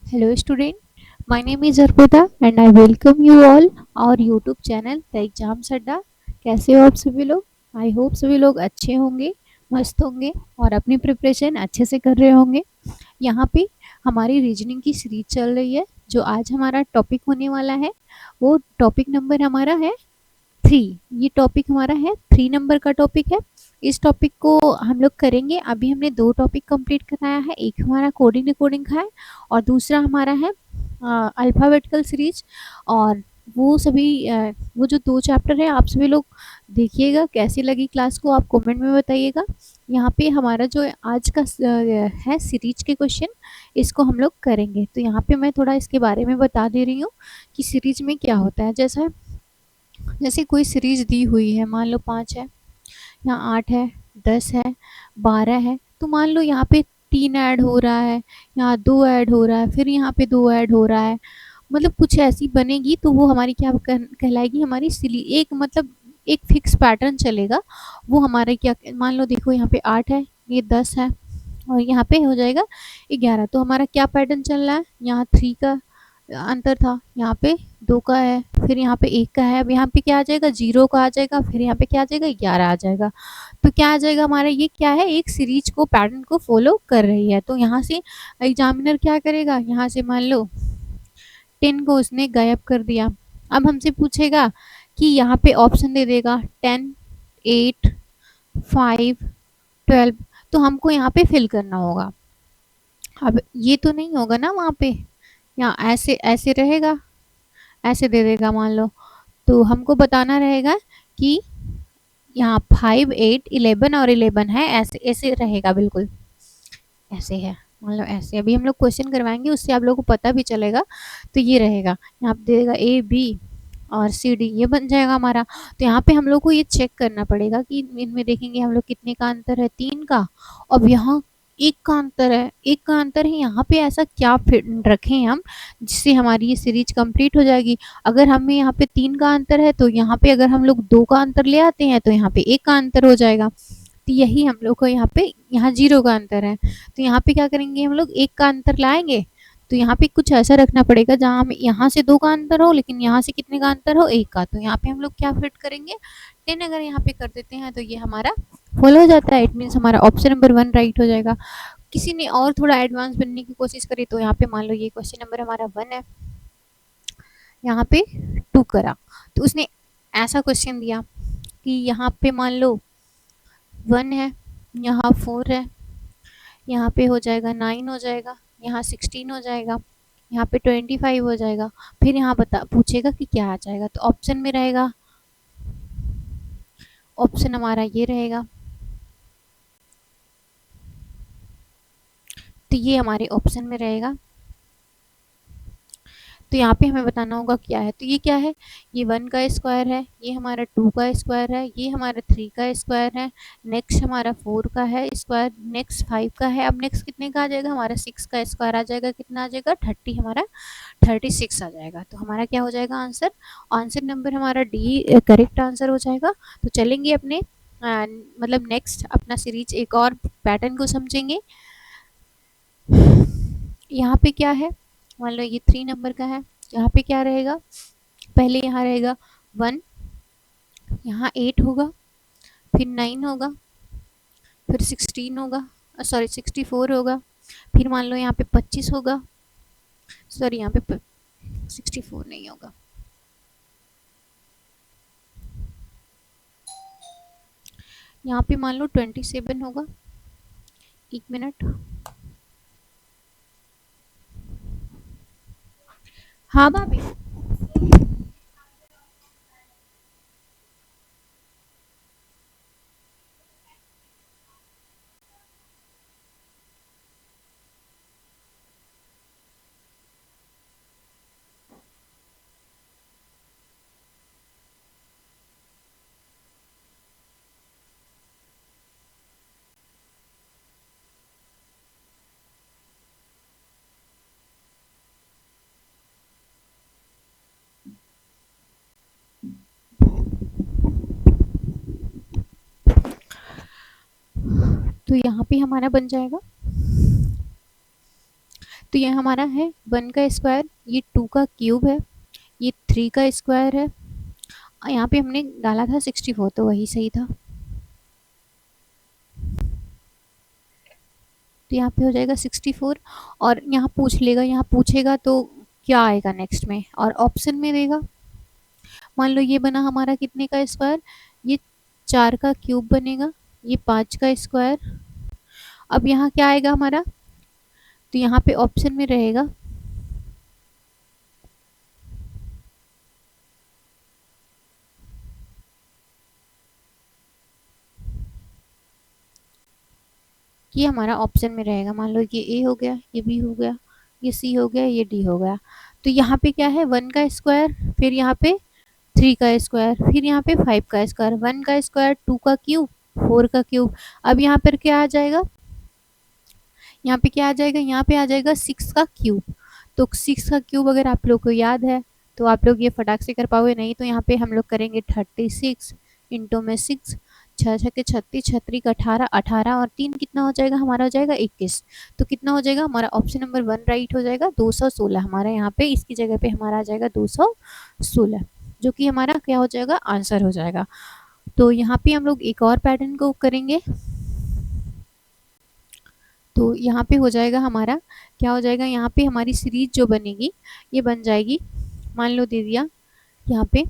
Hello student, my name is Arpita and I welcome you all our YouTube channel The Exam Adda। कैसे हो आप सभी लोग? I hope सभी लोग अच्छे होंगे, मस्त होंगे और अपनी प्रिपरेशन अच्छे से कर रहे होंगे। यहाँ पे हमारी रीजनिंग की सीरीज चल रही है। जो आज हमारा टॉपिक होने वाला है वो टॉपिक नंबर हमारा है 3। ये टॉपिक हमारा है 3 नंबर का टॉपिक है। इस टॉपिक को हम लोग करेंगे। अभी हमने 2 टॉपिक कंप्लीट कराया है। एक हमारा कोडिंग रिकॉर्डिंग का है और दूसरा हमारा है अल्फ़ाबेटिकल सीरीज। और वो सभी वो जो 2 चैप्टर है आप सभी लोग देखिएगा। कैसी लगी क्लास को आप कमेंट में बताइएगा। यहाँ पे हमारा जो आज का है सीरीज के क्वेश्चन, इसको हम लोग करेंगे। तो यहाँ पे मैं थोड़ा इसके बारे में बता दे रही हूँ कि सीरीज में क्या होता है। जैसे कोई सीरीज दी हुई है, मान लो 5 है, यहाँ 8 है, 10 है, 12 है। तो मान लो यहाँ पे 3 ऐड हो रहा है, यहाँ 2 ऐड हो रहा है, फिर यहाँ पे 2 ऐड हो रहा है। मतलब कुछ ऐसी बनेगी तो वो हमारी क्या कहलाएगी, हमारी सिली एक मतलब एक फिक्स पैटर्न चलेगा। वो हमारे क्या, मान लो देखो यहाँ पे 8 है, ये 10 है और यहाँ पे हो जाएगा 11। तो हमारा क्या पैटर्न चल रहा है, यहाँ 3 का अंतर था, यहाँ पे 2 का है, फिर यहाँ पे 1 का है। अब यहाँ पे क्या आ जाएगा, 0 का आ जाएगा, फिर यहाँ पे क्या आ जाएगा, 11 आ जाएगा। तो क्या आ जाएगा हमारा, ये क्या है, एक सीरीज को पैटर्न को फॉलो कर रही है। तो यहाँ से एग्जामिनर क्या करेगा, यहाँ से मान लो 10 को उसने गायब कर दिया। अब हमसे पूछेगा कि यहाँ पे ऑप्शन दे देगा 10, 8, 5, 12। तो हमको यहाँ पे फिल करना होगा। अब ये तो नहीं होगा ना वहाँ पे, यहाँ ऐसे ऐसे रहेगा, ऐसे दे देगा मान लो। तो हमको बताना रहेगा कि यहाँ 5, 8, 11 और 11 है, ऐसे ऐसे रहेगा, बिल्कुल ऐसे है। मान लो ऐसे, अभी हम लोग क्वेश्चन करवाएंगे उससे आप लोगों को पता भी चलेगा। तो ये रहेगा, यहाँ पे देगा ए बी और सी डी, ये बन जाएगा हमारा। तो यहाँ पे हम लोग को ये चेक करना पड़ेगा कि इनमें देखेंगे हम लोग कितने का अंतर है, 3 का। अब यहाँ 1 का अंतर है, 1 का अंतर है। यहाँ पे ऐसा क्या रखें हम जिससे हमारी ये सीरीज कंप्लीट हो जाएगी। अगर हमें यहाँ पे 3 का अंतर है तो यहाँ पे अगर हम लोग 2 का अंतर ले आते हैं तो यहाँ पे 1 का अंतर हो जाएगा। तो यही हम लोग को यहाँ पे, यहाँ 0 का अंतर है तो यहाँ पे क्या करेंगे, हम लोग 1 का अंतर लाएंगे। तो यहाँ पे कुछ ऐसा रखना पड़ेगा जहाँ हमें यहाँ से 2 का अंतर हो लेकिन यहाँ से कितने का अंतर हो, 1 का। तो यहाँ पे हम लोग क्या फिट करेंगे, 10 अगर यहाँ पे कर देते हैं तो ये हमारा फॉलो हो जाता है। इट मीन्स हमारा ऑप्शन नंबर 1 राइट हो जाएगा। किसी ने और थोड़ा एडवांस बनने की कोशिश करी तो यहाँ पे मान लो ये क्वेश्चन नंबर हमारा 1 है, यहाँ पे 2 करा तो उसने ऐसा क्वेश्चन दिया कि यहाँ पे मान लो 1 है, यहाँ 4 है, यहाँ पे हो जाएगा 9 हो जाएगा, यहाँ 16 हो जाएगा, यहाँ पे 25 हो जाएगा। फिर यहाँ बता पूछेगा कि क्या आ जाएगा। तो ऑप्शन में रहेगा, ऑप्शन हमारा ये रहेगा। तो ये हमारे ऑप्शन में रहेगा। तो यहाँ पे हमें बताना होगा क्या है। तो ये क्या है, ये 1 का स्क्वायर है, ये हमारा 2 का स्क्वायर है, ये हमारा 3 का स्क्वायर है, नेक्स्ट हमारा 4 का है स्क्वायर, नेक्स्ट 5 का है। अब नेक्स्ट कितने का आ जाएगा, हमारा 6 का स्क्वायर आ जाएगा। कितना आ जाएगा, 30, हमारा 36 आ जाएगा। तो हमारा क्या हो जाएगा आंसर, आंसर नंबर हमारा डी करेक्ट आंसर हो जाएगा। तो चलेंगे अपने मतलब नेक्स्ट अपना सीरीज एक और पैटर्न को समझेंगे। यहाँ पे क्या है, मान लो ये 3 नंबर का है, यहाँ पे क्या रहेगा, पहले यहाँ रहेगा 1, यहाँ 8 होगा, फिर 9 होगा, फिर 16 होगा, सॉरी 64 होगा, फिर मान लो यहाँ पे 25 होगा, सॉरी यहाँ पे 64 नहीं होगा, यहाँ पे मान लो 27 होगा। एक मिनट, हाँ भाभी। तो यहाँ पे हमारा बन जाएगा, तो ये हमारा है 1 का स्क्वायर, ये 2 का क्यूब है, ये 3 का स्क्वायर है, यहाँ पे हमने डाला था 64 तो वही सही था। तो यहाँ पे हो जाएगा 64 और यहाँ पूछ लेगा, यहाँ पूछेगा तो क्या आएगा नेक्स्ट में, और ऑप्शन में देगा। मान लो ये बना हमारा कितने का स्क्वायर, ये 4 का क्यूब बनेगा, ये 5 का स्क्वायर। अब यहाँ क्या आएगा हमारा, तो यहाँ पे ऑप्शन में रहेगा ये हमारा ऑप्शन में रहेगा। मान लो ये ए हो गया, ये बी हो गया, ये सी हो गया, ये डी हो गया। तो यहाँ पे क्या है 1 का स्क्वायर, फिर यहाँ पे 3 का स्क्वायर, फिर यहाँ पे 5 का स्क्वायर, 1 का स्क्वायर, 2 का क्यूब, 4 का क्यूब। अब यहाँ पर क्या आ जाएगा, यहाँ पे क्या आ जाएगा, यहाँ पे आ जाएगा 6 का क्यूब। तो 6 का क्यूब अगर आप लोग को याद है तो आप लोग ये फटाक से कर पाओगे, नहीं तो यहाँ पे हम लोग करेंगे 36 इंटू में 6, 6 6 के 36, 36 का 18, 18 और 3 कितना हो जाएगा हमारा, हो जाएगा 21। तो कितना हो जाएगा हमारा, ऑप्शन नंबर 1 राइट हो जाएगा, 216 हमारा यहाँ पे, इसकी जगह पे हमारा आ जाएगा 216, जो कि हमारा क्या हो जाएगा, आंसर हो जाएगा। तो यहाँ पे हम लोग एक और पैटर्न को करेंगे। तो यहाँ पे हो जाएगा हमारा, क्या हो जाएगा, यहाँ पे हमारी सीरीज जो बनेगी ये बन जाएगी, मान लो दे दिया यहाँ पे,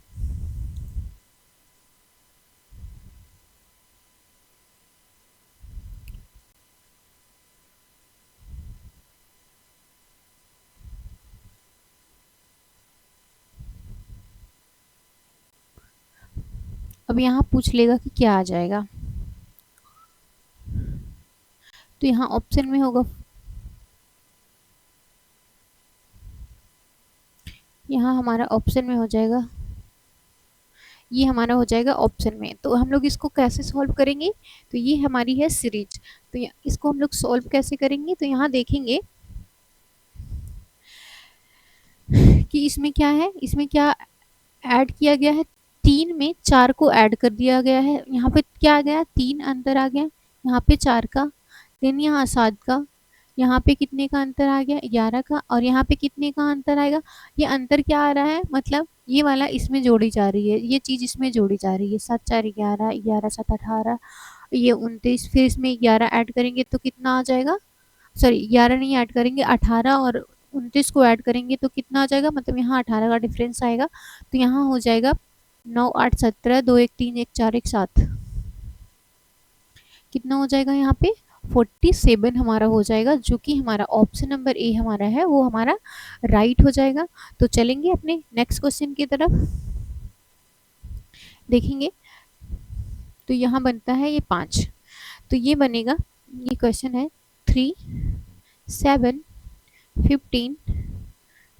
अब यहाँ पूछ लेगा कि क्या आ जाएगा। तो यहाँ ऑप्शन में होगा, यहाँ हमारा ऑप्शन में हो जाएगा, ये हमारा हो जाएगा ऑप्शन में। तो हम लोग इसको कैसे सॉल्व करेंगे, तो ये हमारी है सीरीज। तो इसको हम लोग सॉल्व कैसे करेंगे, तो यहाँ देखेंगे कि इसमें क्या है, इसमें क्या ऐड किया गया है, 3 में 4 को ऐड कर दिया गया है। यहाँ पे क्या आ गया, 3 अंतर आ गया, यहाँ पे 4 का, देन यहाँ 7 का, यहाँ पे कितने का अंतर आ गया, 11 का, और यहाँ पे कितने का अंतर आएगा। ये अंतर क्या आ रहा है, मतलब ये वाला इसमें जोड़ी जा रही है, ये चीज़ इसमें जोड़ी जा रही है, 7 4 11, 11 7 18, ये 29, फिर इसमें 11 ऐड करेंगे तो कितना आ जाएगा, सॉरी 11 नहीं ऐड करेंगे, 18 और 29 को ऐड करेंगे तो कितना आ जाएगा, मतलब यहाँ 18 का डिफरेंस आएगा। तो यहाँ हो जाएगा 9 8 17, 2 1 3 1 4 1 7, कितना हो जाएगा यहाँ पे 47 हमारा हो जाएगा, जो कि हमारा ऑप्शन नंबर ए हमारा है वो हमारा राइट हो जाएगा। तो चलेंगे अपने नेक्स्ट क्वेश्चन की तरफ, देखेंगे। तो यहाँ बनता है ये 5, तो ये बनेगा, ये क्वेश्चन है 3 7 15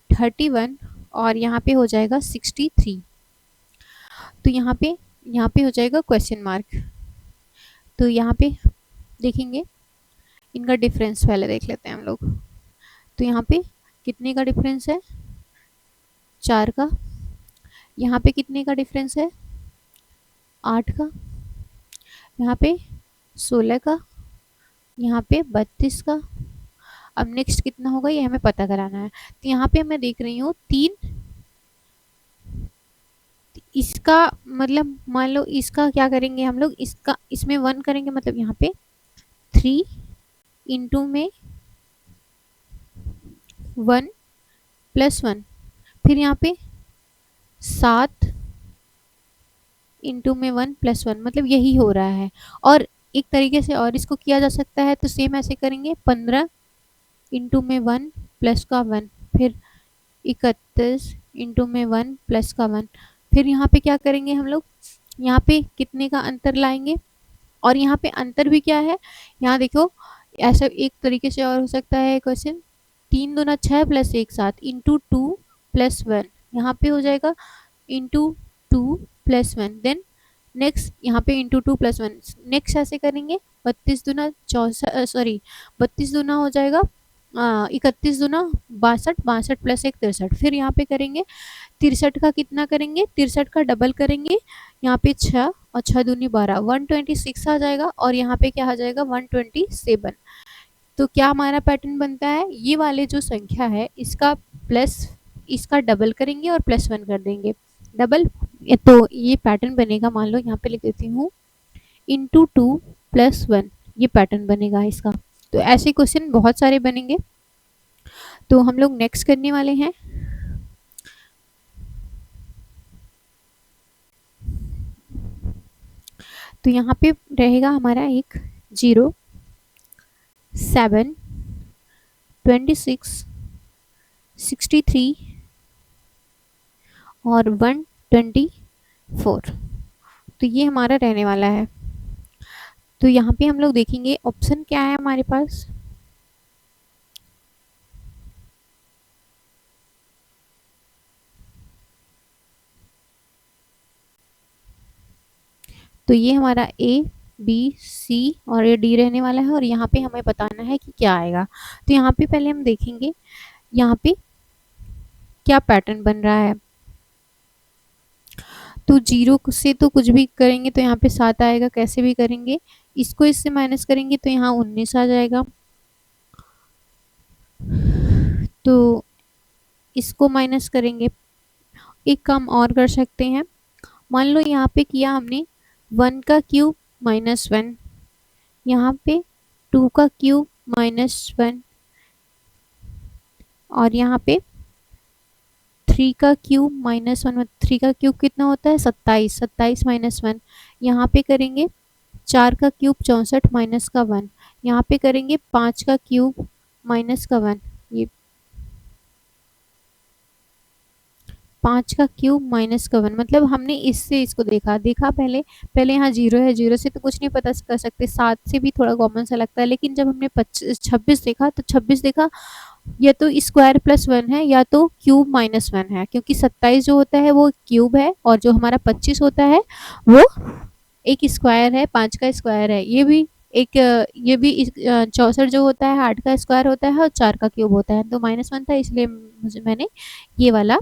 31 और यहाँ पे हो जाएगा 63। तो यहाँ पे हो जाएगा क्वेश्चन मार्क। तो यहाँ पे देखेंगे, इनका डिफरेंस पहले देख लेते हैं हम लोग। तो यहाँ पे कितने का डिफरेंस है, 4 का, यहाँ पे कितने का डिफरेंस है, 8 का, यहाँ पे 16 का, यहाँ पे 32 का। अब नेक्स्ट कितना होगा ये हमें पता कराना है। तो यहाँ पे मैं देख रही हूँ 3, इसका मतलब मान लो इसका क्या करेंगे हम लोग, इसका इसमें 1 करेंगे, मतलब यहाँ पे 3 इंटू में 1 प्लस 1, फिर यहाँ पे 7 इंटू में 1 प्लस 1, मतलब यही हो रहा है। और एक तरीके से और इसको किया जा सकता है, तो सेम ऐसे करेंगे 15 इंटू में 1 प्लस का 1, फिर 31 इंटू में 1 प्लस का 1, फिर यहाँ पे क्या करेंगे हम लोग, यहाँ पे कितने का अंतर लाएंगे, और यहाँ पे अंतर भी क्या है, यहाँ देखो ऐसा एक तरीके से और हो सकता है क्वेश्चन, 3 दूना 6 प्लस 1 7 इंटू 2 प्लस 1, यहाँ पे हो जाएगा इंटू 2 प्लस 1, देन नेक्स्ट यहाँ पे इंटू 2 प्लस 1, नेक्स्ट ऐसे करेंगे 32 दूना 64, सॉरी 32 दूना हो जाएगा 31 दूना 62, 62 प्लस 1 63, फिर यहाँ पे करेंगे 63 का कितना करेंगे, 63 का डबल करेंगे, यहाँ पे 6 और 6 दूनी 12, 126 आ जाएगा, और यहाँ पे क्या आ जाएगा 127। तो क्या हमारा पैटर्न बनता है, ये वाले जो संख्या है इसका प्लस, इसका डबल करेंगे और +1 कर देंगे डबल। तो ये पैटर्न बनेगा, मान लो यहाँ पे लिख देती हूँ इंटू 2 + 1, ये पैटर्न बनेगा इसका। तो ऐसे क्वेश्चन बहुत सारे बनेंगे। तो हम लोग नेक्स्ट करने वाले हैं। तो यहाँ पे रहेगा हमारा एक 0, 7, 26, 63 और 124। तो ये हमारा रहने वाला है। तो यहाँ पे हम लोग देखेंगे ऑप्शन क्या है हमारे पास। तो ये हमारा A, B, C और ये D रहने वाला है और यहाँ पे हमें बताना है कि क्या आएगा। तो यहाँ पे पहले हम देखेंगे यहाँ पे क्या पैटर्न बन रहा है। तो 0 से तो कुछ भी करेंगे तो यहाँ पे 7 आएगा, कैसे भी करेंगे। इसको इससे माइनस करेंगे तो यहाँ 19 आ जाएगा। तो इसको माइनस करेंगे। एक काम और कर सकते हैं, मान लो यहाँ पे किया हमने 1 का क्यूब -1, यहाँ पे 2 का क्यूब -1 और यहाँ पे 3 का क्यूब -1। 3 का क्यूब कितना होता है 27, 27 -1। यहाँ पे करेंगे 4 का क्यूब 64 माइनस का 1। यहाँ पे करेंगे 5 का क्यूब माइनस का 1। ये 5 का क्यूब माइनस का 1, मतलब हमने इससे इसको देखा पहले। पहले यहाँ 0 है, 0 से तो कुछ नहीं पता कर सकते, 7 से भी थोड़ा कॉमन सा लगता है। लेकिन जब हमने 26 देखा तो 26 देखा या तो स्क्वायर +1 है या तो क्यूब -1 है, क्योंकि 27 जो होता है वो क्यूब है और जो हमारा 25 होता है वो एक स्क्वायर है, 5 का स्क्वायर है। ये भी एक, ये भी 64 जो होता है 8 का स्क्वायर होता है और 4 का क्यूब होता है। तो -1 था इसलिए मैंने ये वाला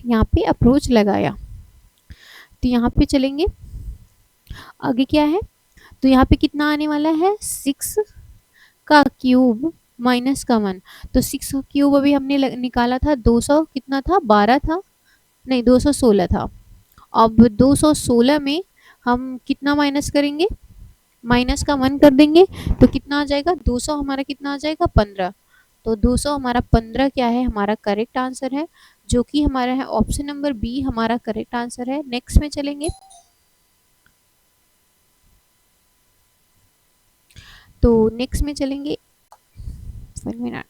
यहाँ पे अप्रोच लगाया। तो यहाँ पे चलेंगे आगे क्या है। तो यहाँ पे कितना आने वाला है 6 का क्यूब माइनस का 1। तो 6 का क्यूब अभी हमने निकाला था 200, कितना था 12 था, नहीं 216 था। अब 216 में हम कितना माइनस करेंगे, माइनस का 1 कर देंगे तो कितना आ जाएगा 200, हमारा कितना आ जाएगा 15। तो 200 हमारा 15 क्या है, हमारा करेक्ट आंसर है, जो कि हमारा है ऑप्शन नंबर बी हमारा करेक्ट आंसर है। नेक्स्ट में चलेंगे। तो नेक्स्ट में चलेंगे 1 मिनट।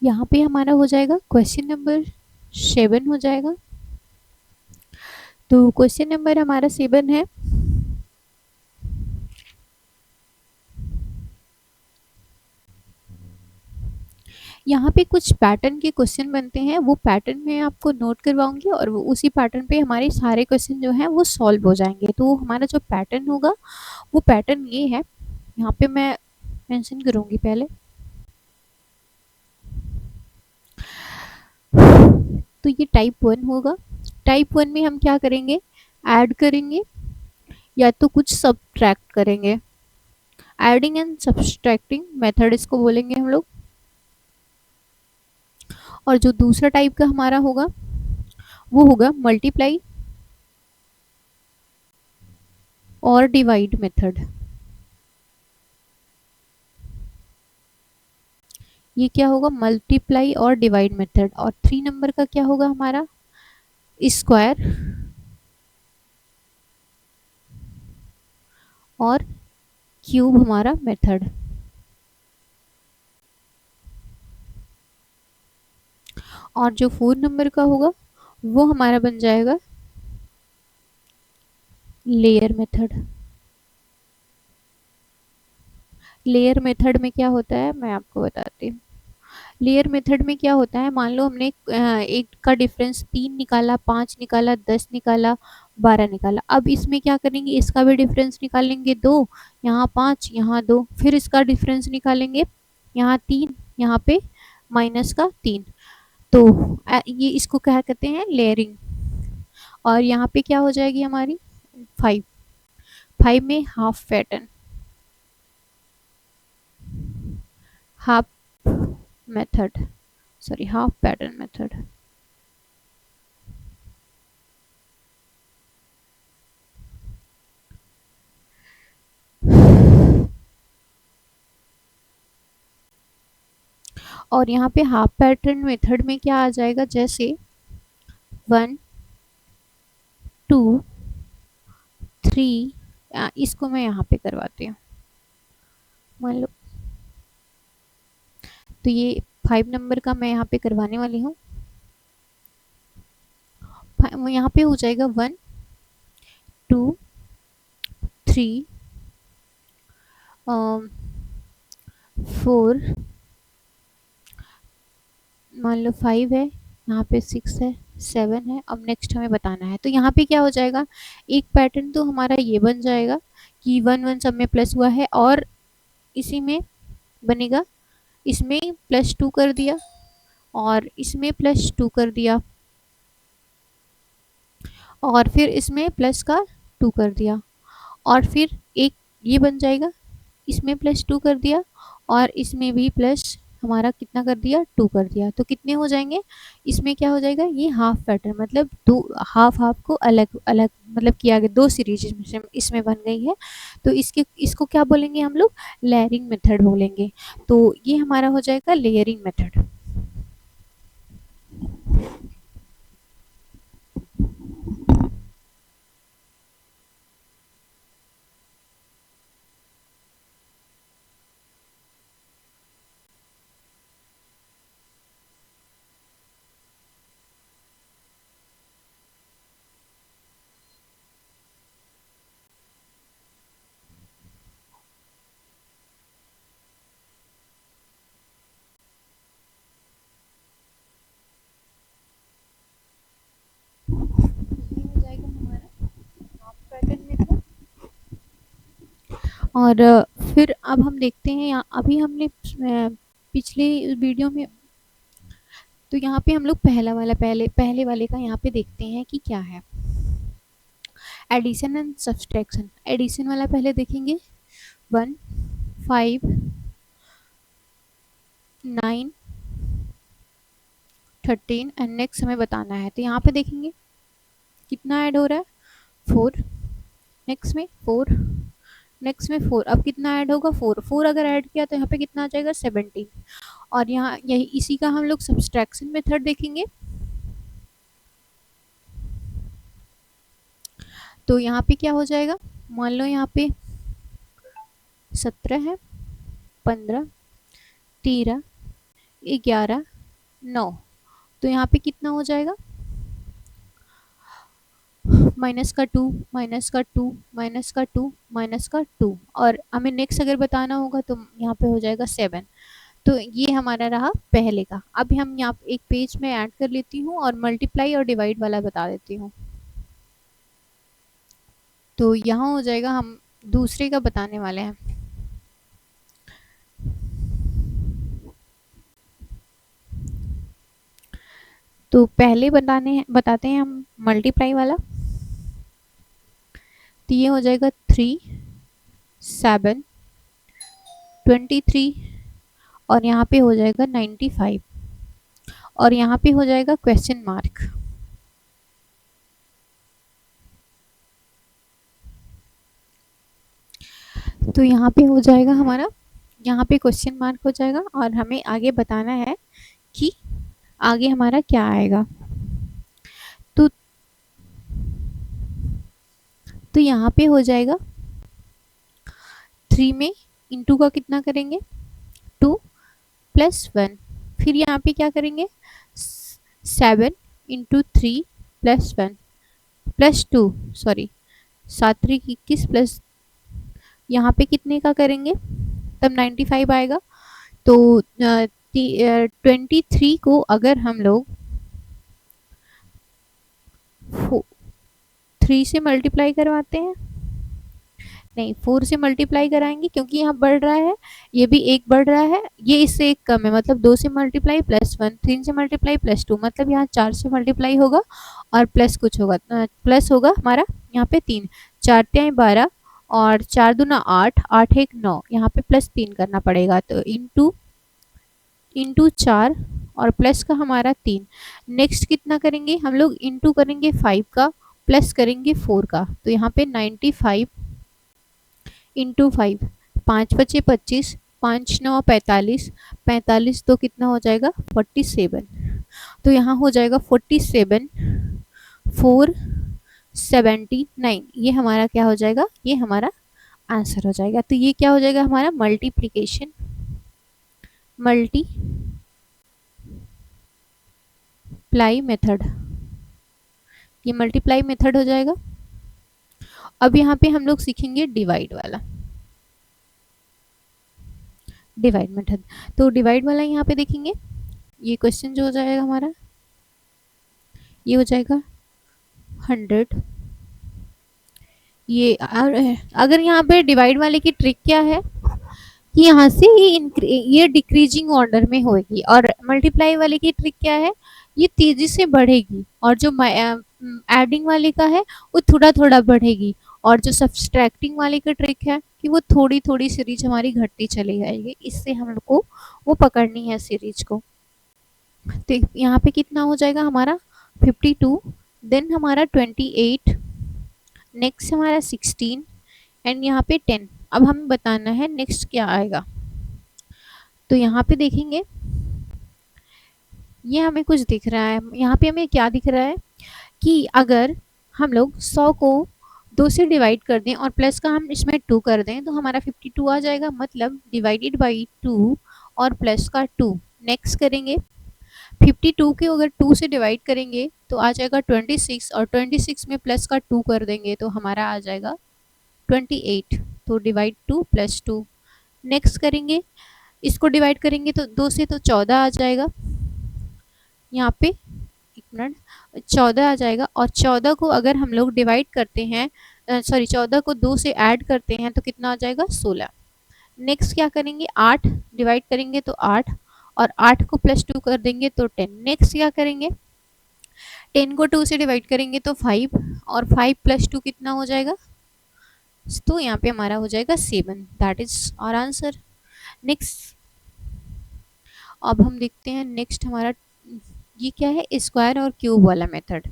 यहाँ पे हमारा हो जाएगा क्वेश्चन नंबर 7 हो जाएगा। तो क्वेश्चन नंबर हमारा 7 है, यहाँ पे कुछ पैटर्न के क्वेश्चन बनते हैं, वो पैटर्न मैं आपको नोट करवाऊंगी और वो उसी पैटर्न पे हमारे सारे क्वेश्चन जो हैं वो सॉल्व हो जाएंगे। तो हमारा जो पैटर्न होगा वो पैटर्न ये है, यहाँ पे मैं मेंशन करूंगी पहले। तो ये टाइप 1 होगा। टाइप 1 में हम क्या करेंगे, ऐड करेंगे या तो कुछ सब्ट्रैक्ट करेंगे। एडिंग एंड सब्ट्रैक्टिंग मेथड इसको बोलेंगे हम लोग। और जो दूसरा टाइप का हमारा होगा वो होगा मल्टीप्लाई और डिवाइड मेथड। ये क्या होगा, मल्टीप्लाई और डिवाइड मेथड। और 3 नंबर का क्या होगा हमारा, स्क्वायर और क्यूब हमारा मेथड। और जो 4 नंबर का होगा वो हमारा बन जाएगा लेयर मेथड। लेयर मेथड में क्या होता है मैं आपको बताती हूँ। लेयर मेथड में क्या होता है, मान लो हमने एक का डिफरेंस 3 निकाला, 5 निकाला, 10 निकाला, 12 निकाला। अब इसमें क्या करेंगे, इसका भी डिफरेंस निकालेंगे 2, यहाँ 5, यहाँ 2, फिर इसका डिफरेंस निकालेंगे, यहाँ 3, यहाँ पे माइनस का 3। तो ये इसको क्या कहते हैं, लेयरिंग। और यहाँ पे क्या हो जाएगी हमारी 5, 5 में half pattern, half method, sorry half pattern method. और यहाँ पे हाफ पैटर्न मेथड में क्या आ जाएगा, जैसे 1 2 3, इसको मैं यहाँ पे करवाती हूँ, मान लो। तो ये 5 नंबर का मैं यहाँ पे करवाने वाली हूँ। यहाँ पे हो जाएगा 1 2 3 4, मान लो 5 है, यहाँ पे 6 है, 7 है। अब नेक्स्ट हमें बताना है, तो यहाँ पे क्या हो जाएगा, एक पैटर्न तो हमारा ये बन जाएगा कि 1 1 सब में प्लस हुआ है, और इसी में बनेगा, इसमें +2 कर दिया और इसमें +2 कर दिया और फिर इसमें प्लस का 2 कर दिया, और फिर एक ये बन जाएगा, इसमें +2 कर दिया और इसमें भी प्लस हमारा कितना कर दिया, 2 कर दिया। तो कितने हो जाएंगे, इसमें क्या हो जाएगा, ये हाफ पैटर्न, मतलब दो हाफ हाफ को अलग अलग मतलब किया गया, 2 सीरीज इसमें बन गई है। तो इसको क्या बोलेंगे हम लोग, लेयरिंग मेथड बोलेंगे। तो ये हमारा हो जाएगा लेयरिंग मेथड। ये हो जाएगा हमारा हाफ पैटर्न मेथड। और फिर अब हम देखते हैं, अभी हमने पिछले वीडियो में, तो यहाँ पे हम लोग पहला वाला पहले वाले का यहाँ पे देखते हैं कि क्या है, एडिशन एंड सब्सट्रैक्शन। एडिशन वाला पहले देखेंगे, 1 5 9 13 एंड नेक्स्ट हमें बताना है। तो यहाँ पे देखेंगे कितना ऐड हो रहा है, 4, नेक्स्ट में 4, नेक्स्ट में 4, अब कितना ऐड होगा, 4, 4 अगर ऐड किया तो यहाँ पे कितना आ जाएगा, 17। और यहाँ यही इसी का हम लोग सब्सट्रैक्शन मेथड देखेंगे। तो यहाँ पे क्या हो जाएगा, मान लो यहाँ पे 17 है, 15, 13, 11, 9, तो यहाँ पे कितना हो जाएगा, माइनस का 2, माइनस का 2, माइनस का 2, माइनस का 2, और हमें नेक्स्ट अगर बताना होगा तो यहाँ पे हो जाएगा 7। तो ये हमारा रहा पहले का। अब हम यहाँ एक पेज में ऐड कर लेती हूँ और मल्टीप्लाई और डिवाइड वाला बता देती हूँ। तो यहाँ हो जाएगा, हम दूसरे का बताने वाले हैं। तो पहले बताते हैं हम मल्टीप्लाई वाला। तो ये हो जाएगा 3 7 23 और यहाँ पे हो जाएगा 95 और यहाँ पे हो जाएगा क्वेश्चन मार्क। तो यहाँ पे हो जाएगा हमारा, यहाँ पे क्वेश्चन मार्क हो जाएगा और हमें आगे बताना है कि आगे हमारा क्या आएगा। तो यहाँ पे हो जाएगा 3 में इंटू का कितना करेंगे, 2 + 1, फिर यहाँ पे क्या करेंगे, 7 इंटू 3 + 1 +2, सॉरी 7 3 21 प्लस यहाँ पे कितने का करेंगे, तब 95 आएगा। तो 23 को अगर हम लोग 3 से मल्टीप्लाई करवाते हैं, नहीं 4 से मल्टीप्लाई कराएंगे क्योंकि यहाँ बढ़ रहा है, ये भी एक बढ़ रहा है, ये इससे एक कम है, मतलब 2 से मल्टीप्लाई +1, 3 से मल्टीप्लाई +2, मतलब यहाँ 4 से मल्टीप्लाई होगा और प्लस कुछ होगा, प्लस होगा हमारा यहाँ पे 3, 4 तिहाई 12 और 4 दूना 8, 8 एक 9, यहाँ पे +3 करना पड़ेगा, तो इंटू 4 और प्लस का हमारा 3। नेक्स्ट कितना करेंगे हम लोग, इंटू करेंगे 5 का, प्लस करेंगे 4 का, तो यहाँ पे 95 इंटू 5, 5 पचे 25, 5 9 45, 45 तो कितना हो जाएगा 47, तो यहाँ हो जाएगा 47 479, ये हमारा क्या हो जाएगा, ये हमारा आंसर हो जाएगा। तो ये क्या हो जाएगा हमारा मल्टीप्लिकेशन मल्टीप्लाई मेथड, ये मल्टीप्लाई मेथड हो जाएगा। अब यहाँ पे हम लोग सीखेंगे डिवाइड वाला, डिवाइड मेथड। तो डिवाइड वाला यहाँ पे देखेंगे, ये क्वेश्चन जो हो जाएगा हमारा, ये हो जाएगा 100। ये अगर यहाँ पे डिवाइड वाले की ट्रिक क्या है कि यहाँ से ये डिक्रीजिंग ऑर्डर में होगी, और मल्टीप्लाई वाले की ट्रिक क्या है, ये तेजी से बढ़ेगी, और जो एडिंग वाले का है वो थोड़ा थोड़ा बढ़ेगी, और जो सब्सट्रैक्टिंग वाले का ट्रिक है कि वो थोड़ी थोड़ी सीरीज हमारी घटती चली जाएगी, इससे हम लोग को वो पकड़नी है सीरीज को। तो यहाँ पे कितना हो जाएगा हमारा 52, देन हमारा 28, नेक्स्ट हमारा 16 एंड यहाँ पे 10। अब हमें बताना है नेक्स्ट क्या आएगा। तो यहाँ पे देखेंगे, ये हमें कुछ दिख रहा है, यहाँ पे हमें क्या दिख रहा है कि अगर हम लोग 100 को 2 से डिवाइड कर दें और प्लस का हम इसमें 2 कर दें तो हमारा 52 आ जाएगा, मतलब डिवाइडेड बाई 2 और प्लस का 2। नेक्स्ट करेंगे 52 के अगर 2 से डिवाइड करेंगे तो आ जाएगा 26, और 26 में प्लस का 2 कर देंगे तो हमारा आ जाएगा 28। तो डिवाइड 2 + 2। नेक्स्ट करेंगे, इसको डिवाइड करेंगे तो 2 से तो 14 आ जाएगा, यहाँ पे एक मिनट 14 आ जाएगा, और 14 को अगर हम लोग डिवाइड करते हैं, सॉरी 14 को 2 से ऐड करते हैं तो कितना आ जाएगा 16। नेक्स्ट क्या करेंगे, 8 डिवाइड करेंगे तो 8, और 8 को +2 कर देंगे तो 10। नेक्स्ट क्या करेंगे, 10 को 2 से डिवाइड करेंगे तो 5, और 5 + 2 कितना हो जाएगा, तो यहाँ पे हमारा हो जाएगा 7, that is our answer. Next अब हम देखते हैं नेक्स्ट हमारा, ये क्या है, स्क्वायर और क्यूब वाला मेथड।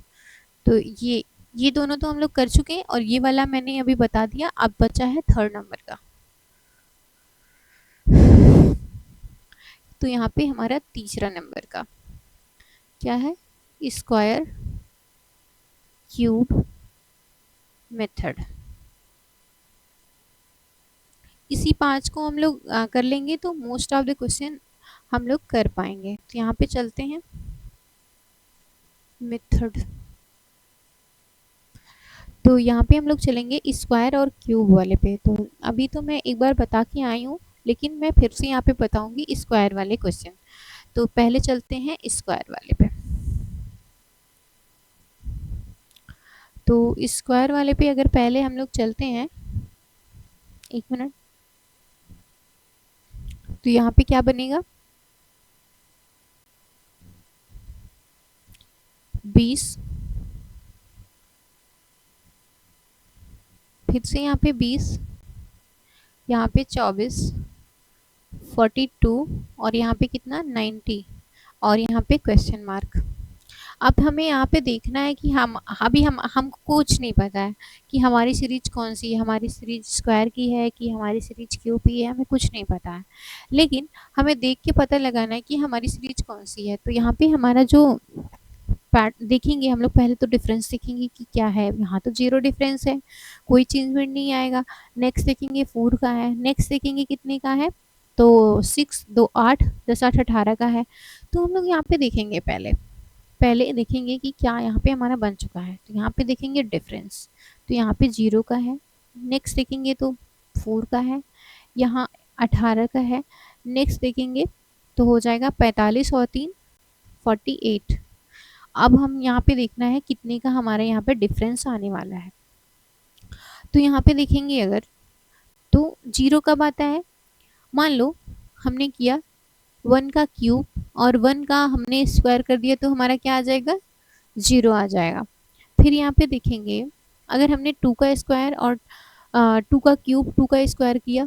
तो ये दोनों तो हम लोग कर चुके हैं, और ये वाला मैंने अभी बता दिया, अब बचा है 3rd नंबर का। तो यहाँ पे हमारा 3रा नंबर का क्या है, स्क्वायर क्यूब मेथड। इसी 5 को हम लोग कर लेंगे तो मोस्ट ऑफ द क्वेश्चन हम लोग कर पाएंगे। तो यहाँ पे चलते हैं मेथड, तो यहाँ पे हम लोग चलेंगे स्क्वायर और क्यूब वाले पे। तो अभी तो मैं एक बार बता के आई हूँ, लेकिन मैं फिर से यहाँ पे बताऊंगी स्क्वायर वाले क्वेश्चन। तो पहले चलते हैं स्क्वायर वाले पे। तो स्क्वायर वाले पे अगर पहले हम लोग चलते हैं, एक मिनट, तो यहाँ पे क्या बनेगा 20, फिर से यहाँ पे 20, यहाँ पे 24, 42, और यहाँ पे कितना 90, और यहाँ पे क्वेश्चन मार्क। अब हमें यहाँ पे देखना है कि हम अभी हमको कुछ नहीं पता है कि हमारी सीरीज कौन सी है, हमारी सीरीज स्क्वायर की है कि हमारी सीरीज क्यूब की है, हमें कुछ नहीं पता है, लेकिन हमें देख के पता लगाना है कि हमारी सीरीज कौन सी है। तो यहाँ पे हमारा जो देखेंगे हम लोग, पहले तो डिफरेंस देखेंगे कि क्या है, यहाँ तो 0 डिफरेंस है, कोई चेंजमेंट नहीं आएगा। नेक्स्ट देखेंगे 4 का है, नेक्स्ट देखेंगे कितने का है, तो 6 2 8 10 8 18 का है। तो हम लोग यहाँ पे देखेंगे, पहले देखेंगे कि क्या यहाँ पे हमारा बन चुका है। तो यहाँ पे देखेंगे डिफरेंस, तो यहाँ पे 0 का है। नेक्स्ट देखेंगे तो 4 का है, यहाँ 18 का है। नेक्स्ट देखेंगे तो हो जाएगा 45 और 3 48। अब हम यहाँ पे देखना है कितने का हमारे यहाँ पे डिफरेंस आने वाला है। तो यहाँ पे देखेंगे अगर तो 0 कब आता है, मान लो हमने किया 1 का क्यूब और 1 का हमने स्क्वायर कर दिया तो हमारा क्या आ जाएगा, 0 आ जाएगा। फिर यहाँ पे देखेंगे अगर हमने 2 का स्क्वायर और 2 का क्यूब 2 का स्क्वायर किया,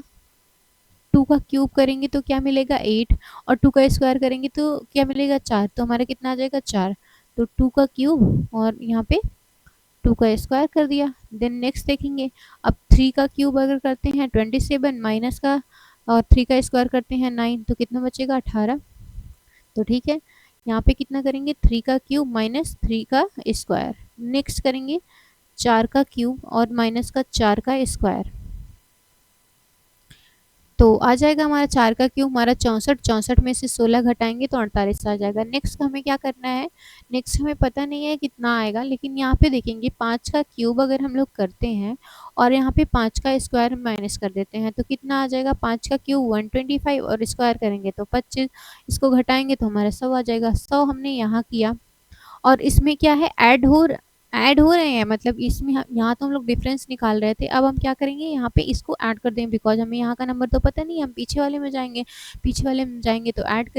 2 का क्यूब करेंगे तो क्या मिलेगा 8 और 2 का स्क्वायर करेंगे तो क्या मिलेगा 4, तो हमारा कितना आ जाएगा 4। तो 2 का क्यूब और यहाँ पे 2 का स्क्वायर कर दिया। देन नेक्स्ट देखेंगे अब 3 का क्यूब अगर करते हैं 27 माइनस का और 3 का स्क्वायर करते हैं 9 तो कितना बचेगा 18। तो ठीक है, यहाँ पे कितना करेंगे 3 का क्यूब माइनस 3 का स्क्वायर। नेक्स्ट करेंगे 4 का क्यूब और माइनस का 4 का स्क्वायर, तो आ जाएगा हमारा 4 का क्यूब हमारा 64, 64 में से 16 घटाएंगे तो 48 आ जाएगा। नेक्स्ट हमें क्या करना है, नेक्स्ट हमें पता नहीं है कितना आएगा, लेकिन यहाँ पे देखेंगे 5 का क्यूब अगर हम लोग करते हैं और यहाँ पे 5 का स्क्वायर माइनस कर देते हैं तो कितना आ जाएगा, 5 का क्यूब 125 और स्क्वायर करेंगे तो 25, इसको घटाएंगे तो हमारा 100 आ जाएगा। 100 हमने यहाँ किया और इसमें क्या है ऐड हो रहे हैं, मतलब इसमें यहाँ तो हम लोग डिफरेंस निकाल रहे थे, अब हम क्या करेंगे यहाँ पे इसको ऐड कर देंगे बिकॉज हमें यहाँ का नंबर तो पता नहीं है, हम पीछे वाले में जाएंगे, पीछे वाले में जाएंगे तो ऐड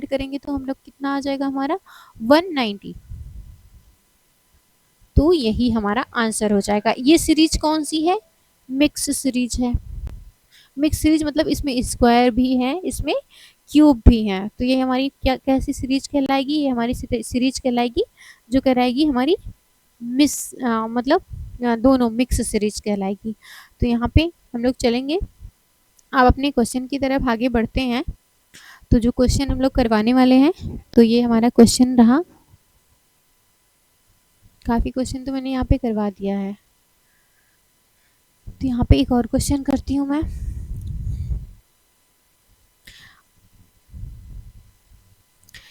करेंगे तो हम लोग कितना आ जाएगा हमारा 190। तो यही हमारा आंसर हो जाएगा। ये सीरीज कौन सी है, मिक्स सीरीज है। मिक्स सीरीज मतलब इसमें स्क्वायर भी है, इसमें क्यूब भी है, तो ये हमारी क्या कैसी सीरीज कहलाएगी, ये हमारी सीरीज कहलाएगी जो कहलाएगी हमारी मतलब दोनों मिक्स सीरीज कहलाएगी। तो यहाँ पे हम लोग चलेंगे, अब अपने क्वेश्चन की तरफ आगे बढ़ते हैं। तो जो क्वेश्चन हम लोग करवाने वाले हैं तो ये हमारा क्वेश्चन रहा, काफ़ी क्वेश्चन तो मैंने यहाँ पे करवा दिया है, तो यहाँ पे एक और क्वेश्चन करती हूँ मैं।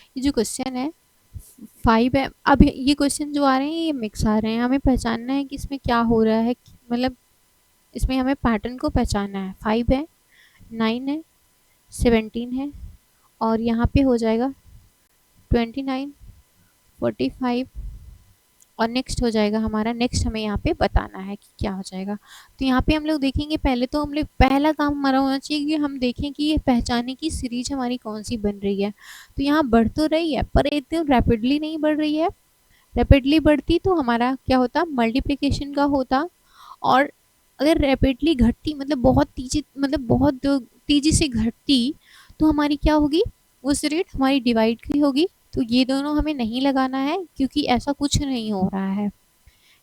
ये जो क्वेश्चन है 5 है, अब ये क्वेश्चन जो आ रहे हैं ये मिक्स आ रहे हैं, हमें पहचानना है कि इसमें क्या हो रहा है, मतलब इसमें हमें पैटर्न को पहचानना है। 5 है, 9 है, 17 है और यहाँ पे हो जाएगा 29, 45 और नेक्स्ट हो जाएगा हमारा, नेक्स्ट हमें यहाँ पे बताना है कि क्या हो जाएगा। तो यहाँ पे हम लोग देखेंगे, पहले तो हम लोग पहला काम हमारा होना चाहिए कि हम देखें कि ये पहचाने की सीरीज हमारी कौन सी बन रही है। तो यहाँ बढ़ तो रही है पर एकदम रैपिडली नहीं बढ़ रही है, रैपिडली बढ़ती तो हमारा क्या होता, मल्टीप्लिकेशन का होता, और अगर रैपिडली घटती मतलब बहुत तेजी से घटती तो हमारी क्या होगी, उस रेट हमारी डिवाइड की होगी। तो ये दोनों हमें नहीं लगाना है क्योंकि ऐसा कुछ नहीं हो रहा है,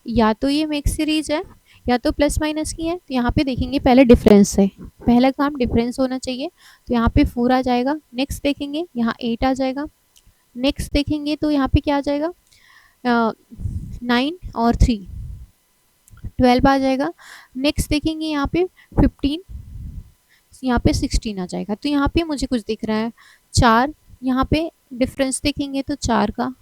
या तो ये मिक्स सीरीज है या तो प्लस माइनस की है। तो यहाँ पे देखेंगे पहले डिफरेंस है, पहला काम डिफरेंस होना चाहिए, तो यहाँ पे 4 आ जाएगा। नेक्स्ट देखेंगे यहाँ 8 आ जाएगा। नेक्स्ट देखेंगे तो यहाँ पे क्या आ जाएगा 9 और 3 12 आ जाएगा। नेक्स्ट देखेंगे यहाँ पे 15, यहाँ पे 16 आ जाएगा। तो यहाँ पे मुझे कुछ दिख रहा है 4, यहाँ पे डिफरेंस देखेंगे तो 4 का,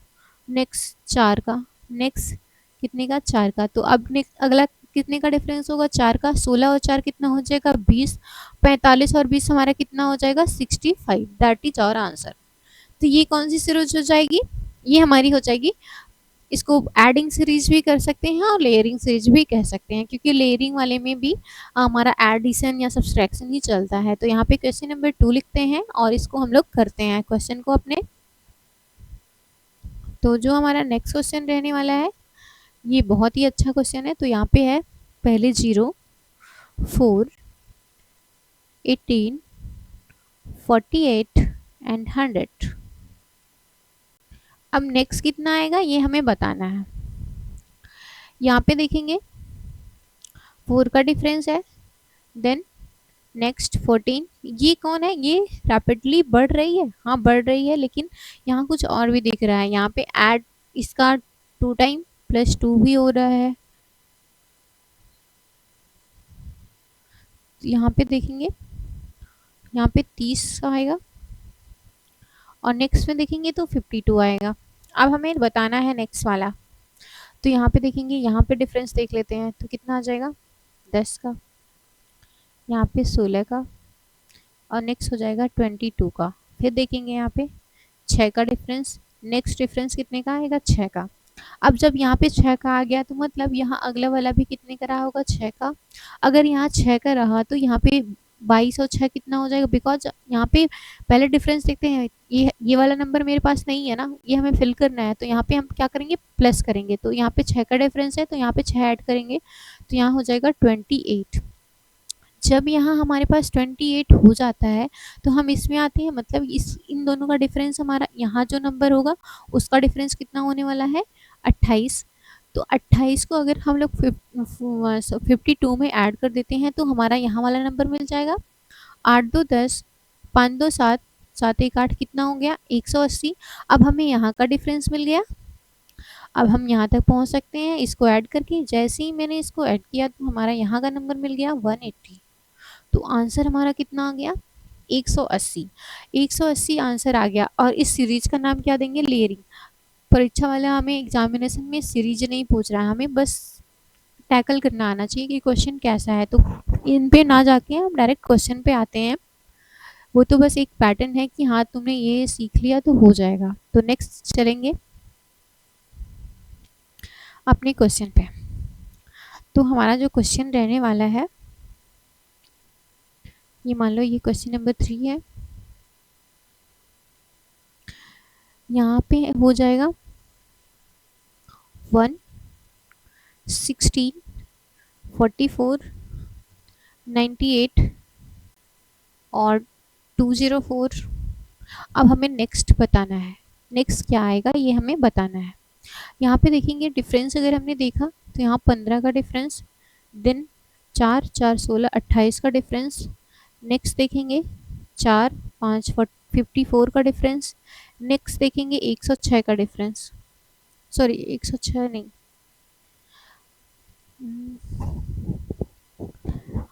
नेक्स्ट 4 का, नेक्स्ट कितने का 4 का। तो अब नेक्स्ट अगला कितने का डिफरेंस होगा 4 का, 16 और 4 कितना हो जाएगा 20, 45 और 20 हमारा कितना हो जाएगा 65, दैट इज आवर आंसर। तो ये कौन सी सीरीज हो जाएगी, ये हमारी हो जाएगी, इसको एडिंग सीरीज भी कर सकते हैं और लेयरिंग सीरीज भी कह सकते हैं, क्योंकि लेयरिंग वाले में भी हमारा एडिशन या सब्सट्रैक्शन ही चलता है। तो यहाँ पे क्वेश्चन नंबर 2 लिखते हैं और इसको हम लोग करते हैं क्वेश्चन को अपने। तो जो हमारा नेक्स्ट क्वेश्चन रहने वाला है ये बहुत ही अच्छा क्वेश्चन है। तो यहाँ पे है पहले 0, 4, 18, 48 एंड 100। अब नेक्स्ट कितना आएगा ये हमें बताना है। यहाँ पे देखेंगे 4 का डिफरेंस है, देन नेक्स्ट 14, ये कौन है, ये रैपिडली बढ़ रही है, हाँ बढ़ रही है, लेकिन यहाँ कुछ और भी दिख रहा है, यहाँ पे ऐड इसका 2 टाइम प्लस 2 भी हो रहा है। यहाँ पे देखेंगे यहाँ पे 30 आएगा और नेक्स्ट में देखेंगे तो 52 आएगा। अब हमें बताना है नेक्स्ट वाला। तो यहाँ पे देखेंगे, यहाँ पे डिफरेंस देख लेते हैं तो कितना आ जाएगा 10 का, यहाँ पे 16 का, और नेक्स्ट हो जाएगा 22 का। फिर देखेंगे यहाँ पे 6 का डिफरेंस, नेक्स्ट डिफरेंस कितने का आएगा 6 का। अब जब यहाँ पे 6 का आ गया तो मतलब यहाँ अगला वाला भी कितने का रहा होगा 6 का। अगर यहाँ 6 का रहा तो यहाँ पे 22 और 6 कितना हो जाएगा, बिकॉज यहाँ पे पहले डिफरेंस देखते हैं, ये वाला नंबर मेरे पास नहीं है ना, ये हमें फिल करना है, तो यहाँ पे हम क्या करेंगे प्लस करेंगे, तो यहाँ पे 6 का डिफरेंस है तो यहाँ पे 6 ऐड करेंगे तो यहाँ हो जाएगा 28। जब यहाँ हमारे पास 28 हो जाता है तो हम इसमें आते हैं, मतलब इस इन दोनों का डिफरेंस हमारा यहाँ जो नंबर होगा उसका डिफरेंस कितना होने वाला है 28। तो 28 को अगर हम लोग 52 में ऐड कर देते हैं तो हमारा यहाँ वाला नंबर मिल जाएगा 8 2 10, 5 2 7, 7 1 8, कितना हो गया 180। अब हमें यहाँ का डिफरेंस मिल गया, अब हम यहाँ तक पहुँच सकते हैं इसको ऐड करके। जैसे ही मैंने इसको ऐड किया तो हमारा यहाँ का नंबर मिल गया 180। तो आंसर हमारा कितना आ गया 180। 180 आंसर आ गया। और इस सीरीज का नाम क्या देंगे, लेयरिंग। परीक्षा वाला हमें एग्जामिनेशन में सीरीज नहीं पूछ रहा है, हमें बस टैकल करना आना चाहिए कि क्वेश्चन कैसा है। तो इन पे ना जाके हम डायरेक्ट क्वेश्चन पे आते हैं, वो तो बस एक पैटर्न है कि हाँ तुमने ये सीख लिया तो हो जाएगा। तो नेक्स्ट चलेंगे अपने क्वेश्चन पे। तो हमारा जो क्वेश्चन रहने वाला है, ये मान लो ये क्वेश्चन नंबर 3 है। यहाँ पे हो जाएगा 1 16 44 98 और 204। अब हमें नेक्स्ट बताना है, नेक्स्ट क्या आएगा ये हमें बताना है। यहाँ पे देखेंगे डिफरेंस अगर हमने देखा तो यहाँ 15 का डिफरेंस, देन 4 4 16 28 का डिफरेंस। नेक्स्ट देखेंगे 4 5 54 का डिफरेंस। नेक्स्ट देखेंगे 106 का डिफरेंस, सॉरी 106 नहीं,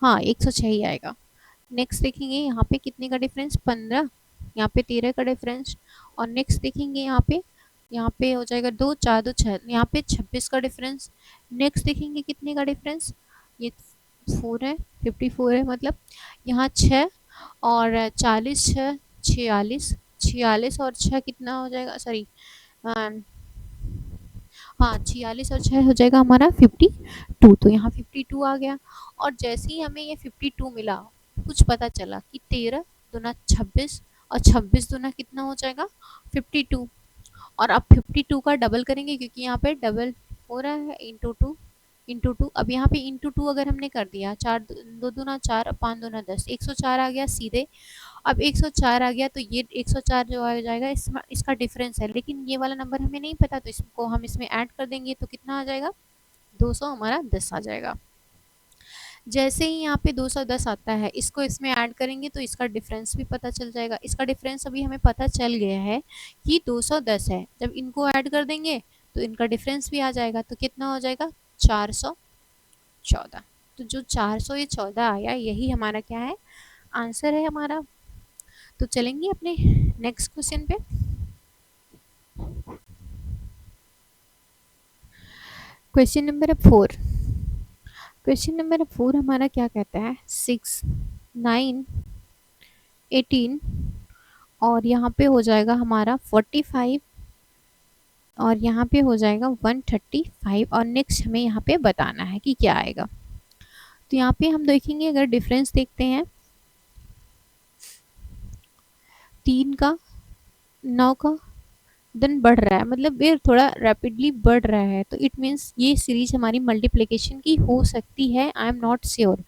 हाँ 106 ही आएगा। नेक्स्ट देखेंगे यहाँ पे कितने का डिफरेंस 15, यहाँ पे 13 का डिफरेंस। और नेक्स्ट देखेंगे यहाँ पे हो जाएगा 2 4 2 6, यहाँ पे 26 का डिफरेंस। नेक्स्ट देखेंगे कितने का डिफरेंस, ये 4 है 54 है, मतलब यहाँ 6 और 40 6 46, 46 और 6 कितना हो जाएगा, सॉरी हाँ 46 और 6 हो जाएगा हमारा 52। तो यहाँ 52 आ गया। और जैसे ही हमें ये 52 मिला, कुछ पता चला कि 13 दूना 26 और 26 दूना कितना हो जाएगा 52। और अब 52 का डबल करेंगे क्योंकि यहाँ पे डबल हो रहा है, इंटू टू। अब यहाँ पे इंटू टू अगर हमने कर दिया, 4 2 दूना 4, 5 दूना 10, 104 आ गया सीधे। अब 104 आ गया तो ये 104 जो आ जाएगा इसका डिफरेंस है, लेकिन ये वाला नंबर हमें नहीं पता, तो इसको हम इसमें ऐड कर देंगे तो कितना आ जाएगा 200 हमारा 10 आ जाएगा। जैसे ही यहाँ पे 210 आता है, इसको इसमें ऐड करेंगे तो इसका डिफरेंस भी पता चल जाएगा। इसका डिफरेंस अभी हमें पता चल गया है कि 210 है, जब इनको ऐड कर देंगे तो इनका डिफरेंस भी आ जाएगा, तो कितना हो जाएगा 414। तो जो 414 आया यही हमारा क्या है, आंसर है हमारा। तो चलेंगे अपने नेक्स्ट क्वेश्चन पे। Question number 4। क्वेश्चन नंबर 4 हमारा क्या कहता है, 6 9 18 और यहाँ पे हो जाएगा हमारा 45 और यहाँ पे हो जाएगा 135। और नेक्स्ट हमें यहाँ पे बताना है कि क्या आएगा। तो यहाँ पे हम देखेंगे, अगर डिफरेंस देखते हैं 3 का 9 का, देन बढ़ रहा है, मतलब ये थोड़ा रैपिडली बढ़ रहा है, तो इट मीन्स ये सीरीज हमारी मल्टीप्लिकेशन की हो सकती है। आई एम नॉट श्योर,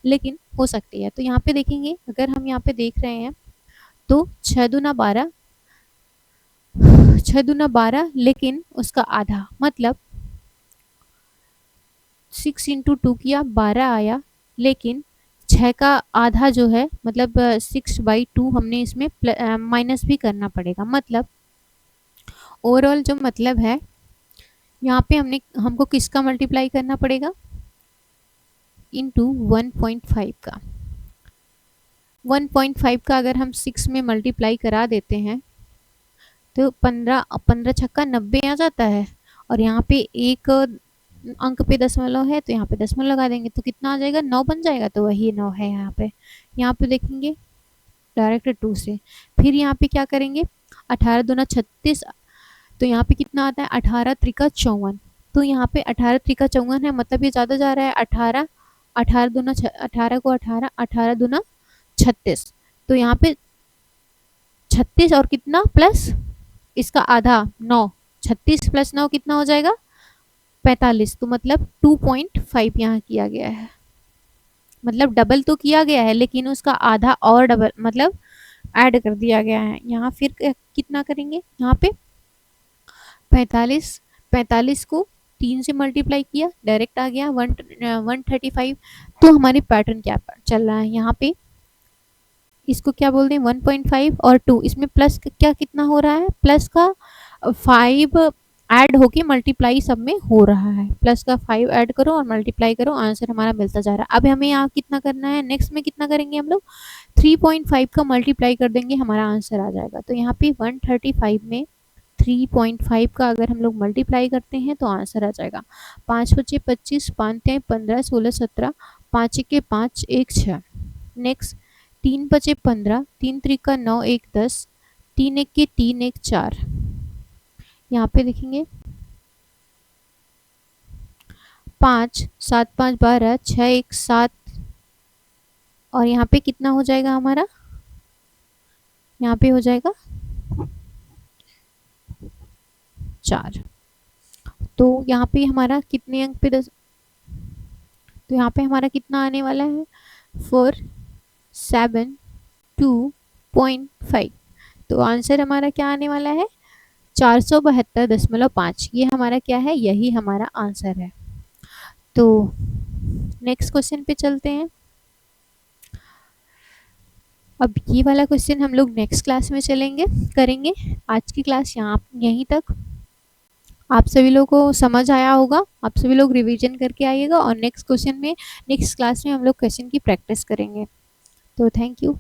लेकिन हो सकती है। तो यहाँ पे देखेंगे, अगर हम यहाँ पे देख रहे हैं तो 6 दूना 12, 6 दूना 12, लेकिन उसका आधा, मतलब 6 इंटू 2 किया 12 आया, लेकिन 6 का आधा जो है, मतलब 6/2 हमने इसमें माइनस भी करना पड़ेगा। मतलब ओवरऑल जो मतलब है, यहाँ पे हमको किसका मल्टीप्लाई करना पड़ेगा, इंटू 1.5 का। 1.5 का अगर हम 6 में मल्टीप्लाई करा देते हैं तो 15 15 छक्का 90 आ जाता है, और यहाँ पे एक अंक पे दशमलव है तो यहाँ पे दशमलव लगा देंगे तो कितना आ जाएगा 9 बन जाएगा। तो वही 9 है यहाँ पे। यहाँ पे देखेंगे डायरेक्ट 2 से। फिर यहाँ पे क्या करेंगे, 18 दूना 36, तो यहाँ पे कितना आता है 18 त्रिका 54। तो यहाँ पे 18 त्रिका 54 है, मतलब ये ज़्यादा जा रहा है 18, 18 दूना 18 को 18, 18 दूना 36, तो यहाँ पे 36 और कितना प्लस इसका आधा 9, 36 प्लस 9 कितना हो जाएगा 45, तो मतलब 2.5 यहाँ किया गया है, मतलब डबल तो किया गया है लेकिन उसका आधा और डबल मतलब ऐड कर दिया गया है। यहाँ फिर कितना करेंगे, यहाँ पे 45, 45 को 3 से मल्टीप्लाई किया डायरेक्ट आ गया 135। तो हमारे पैटर्न क्या चल रहा है यहाँ पे, इसको क्या बोलते हैं 1.5 और 2, इसमें प्लस क्या कितना हो रहा है, प्लस का 5 ऐड होके मल्टीप्लाई सब में हो रहा है, प्लस का 5 ऐड करो और मल्टीप्लाई करो, आंसर हमारा मिलता जा रहा है। अब हमें यहाँ कितना करना है, नेक्स्ट में कितना करेंगे हम लोग 3.5 का मल्टीप्लाई कर देंगे, हमारा आंसर आ जाएगा। तो यहाँ पे 135 में 3.5 का अगर हम लोग मल्टीप्लाई करते हैं तो आंसर आ जाएगा 5 बचे 25, 5 तिहाई 15, 16 17, 5 के 5 1 6। नेक्स्ट 3 बचे 15, 3 त्रिका 9 1 10, 3 1 के 3 1 4। यहाँ पे देखेंगे 5 7 5 12, 6 1 7, और यहाँ पे कितना हो जाएगा हमारा, यहाँ पे हो जाएगा 4। तो यहाँ पे हमारा कितने अंक पे तो यहाँ पे हमारा कितना आने वाला है 472.5। तो आंसर हमारा क्या आने वाला है 472.5। ये हमारा क्या है, यही हमारा आंसर है। तो नेक्स्ट क्वेश्चन पे चलते हैं। अब ये वाला क्वेश्चन हम लोग नेक्स्ट क्लास में करेंगे। आज की क्लास यहीं तक। आप सभी लोगों को समझ आया होगा, आप सभी लोग रिवीजन करके आइएगा और नेक्स्ट क्लास में हम लोग क्वेश्चन की प्रैक्टिस करेंगे। तो थैंक यू।